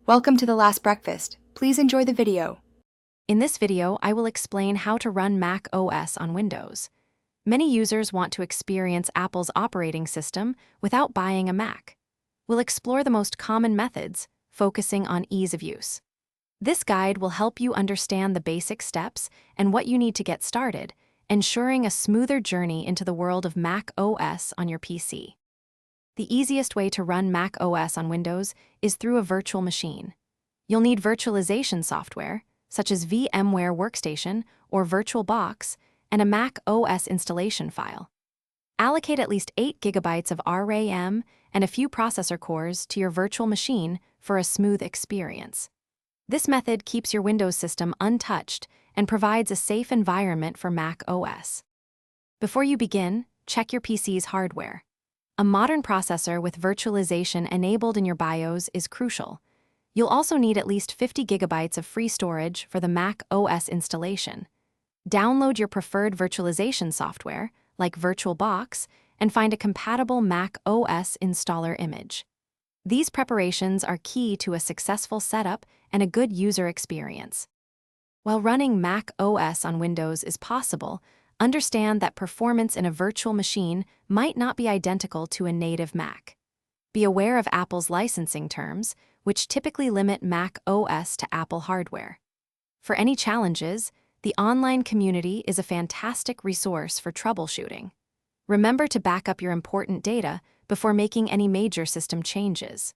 Welcome to The Last Breakfast. Please enjoy the video. In this video, I will explain how to run Mac OS on Windows. Many users want to experience Apple's operating system without buying a Mac. We'll explore the most common methods, focusing on ease of use. This guide will help you understand the basic steps and what you need to get started, ensuring a smoother journey into the world of Mac OS on your PC. The easiest way to run Mac OS on Windows is through a virtual machine. You'll need virtualization software, such as vmware Workstation or VirtualBox, and a Mac OS installation file. Allocate at least 8 GB of RAM and a few processor cores to your virtual machine for a smooth experience. This method keeps your Windows system untouched and provides a safe environment for Mac OS. Before you begin, check your PC's hardware. A modern processor with virtualization enabled in your BIOS is crucial. You'll also need at least 50 GB of free storage for the Mac OS installation. Download your preferred virtualization software, like VirtualBox, and find a compatible Mac OS installer image. These preparations are key to a successful setup and a good user experience. While running Mac OS on Windows is possible, understand that performance in a virtual machine might not be identical to a native Mac. Be aware of Apple's licensing terms, which typically limit Mac OS to Apple hardware. For any challenges, the online community is a fantastic resource for troubleshooting. Remember to back up your important data before making any major system changes.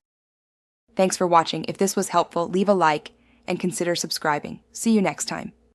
Thanks for watching. If this was helpful, leave a like and consider subscribing. See you next time.